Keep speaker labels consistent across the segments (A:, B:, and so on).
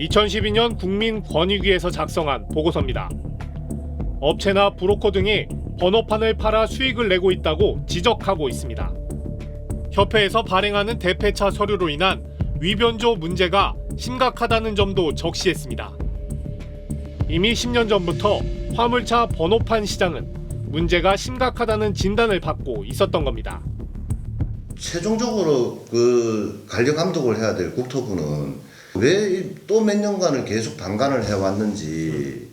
A: 2012년 국민권익위에서 작성한 보고서입니다. 업체나 브로커 등이 번호판을 팔아 수익을 내고 있다고 지적하고 있습니다. 협회에서 발행하는 대패차 서류로 인한 위변조 문제가 심각하다는 점도 적시했습니다. 이미 10년 전부터 화물차 번호판 시장은 문제가 심각하다는 진단을 받고 있었던 겁니다.
B: 최종적으로 그 관리 감독을 해야 될 국토부는 왜 또 몇 년간을 계속 방관을 해왔는지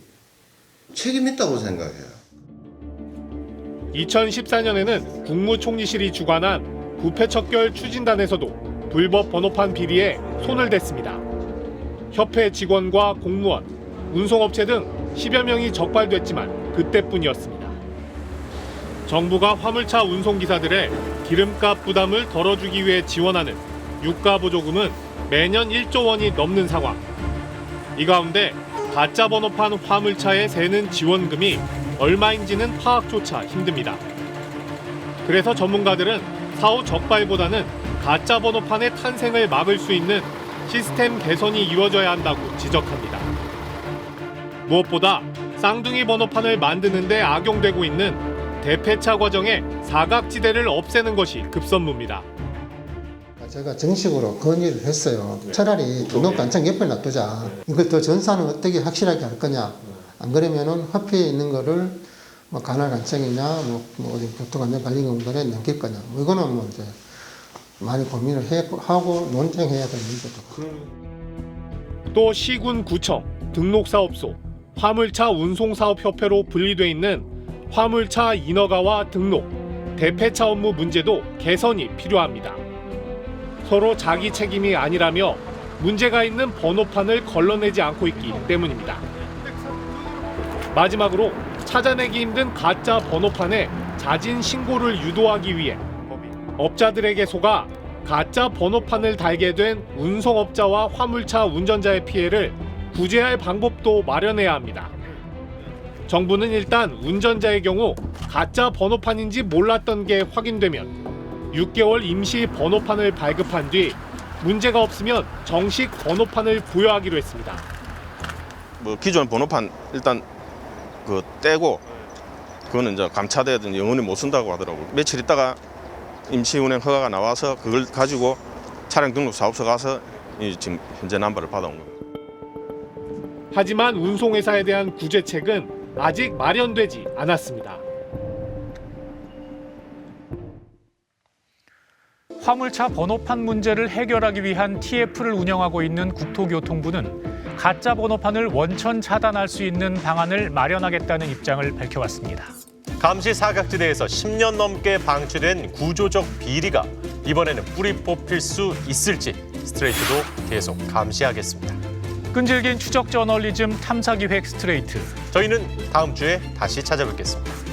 B: 책임 있다고 생각해요.
A: 2014년에는 국무총리실이 주관한 부패척결 추진단에서도 불법 번호판 비리에 손을 댔습니다. 협회 직원과 공무원, 운송업체 등 10여 명이 적발됐지만 그때뿐이었습니다. 정부가 화물차 운송기사들의 기름값 부담을 덜어주기 위해 지원하는 유가보조금은 매년 1조 원이 넘는 상황. 이 가운데 가짜 번호판 화물차에 새는 지원금이 얼마인지는 파악조차 힘듭니다. 그래서 전문가들은 사후 적발보다는 가짜 번호판의 탄생을 막을 수 있는 시스템 개선이 이루어져야 한다고 지적합니다. 무엇보다 쌍둥이 번호판을 만드는 데 악용되고 있는 대패차 과정의 사각지대를 없애는 것이 급선무입니다.
C: 제가 정식으로 건의를 했어요. 차라리 등록관청 옆에 놔두자. 이거 더 전산은 어떻게 확실하게 할 거냐. 안 그러면은 화폐에 있는 거를 뭐 관할관청이냐, 어디 교통안전관리공단에 넘길 거냐. 이거는 뭐 이제 많이 고민을 하고 논쟁해야 될 문제죠.
A: 또 시군 구청, 등록사업소, 화물차 운송사업협회로 분리돼 있는 화물차 인허가와 등록, 대패차 업무 문제도 개선이 필요합니다. 서로 자기 책임이 아니라며 문제가 있는 번호판을 걸러내지 않고 있기 때문입니다. 마지막으로 찾아내기 힘든 가짜 번호판의 자진 신고를 유도하기 위해 업자들에게 속아 가짜 번호판을 달게 된 운송업자와 화물차 운전자의 피해를 구제할 방법도 마련해야 합니다. 정부는 일단 운전자의 경우 가짜 번호판인지 몰랐던 게 확인되면 6개월 임시 번호판을 발급한 뒤 문제가 없으면 정식 번호판을 부여하기로 했습니다.
D: 기존 번호판 일단 떼고 그거는 이제 감차되든 영원히 못 쓴다고 하더라고요. 며칠 있다가 임시 운행 허가가 나와서 그걸 가지고 차량 등록 사업소 가서 지금 현재 남발을 받아온 겁니다.
A: 하지만 운송회사에 대한 구제책은 아직 마련되지 않았습니다.
E: 화물차 번호판 문제를 해결하기 위한 TF를 운영하고 있는 국토교통부는 가짜 번호판을 원천 차단할 수 있는 방안을 마련하겠다는 입장을 밝혀왔습니다.
F: 감시 사각지대에서 10년 넘게 방치된 구조적 비리가 이번에는 뿌리 뽑힐 수 있을지 스트레이트도 계속 감시하겠습니다.
E: 끈질긴 추적 저널리즘 탐사기획 스트레이트.
F: 저희는 다음 주에 다시 찾아뵙겠습니다.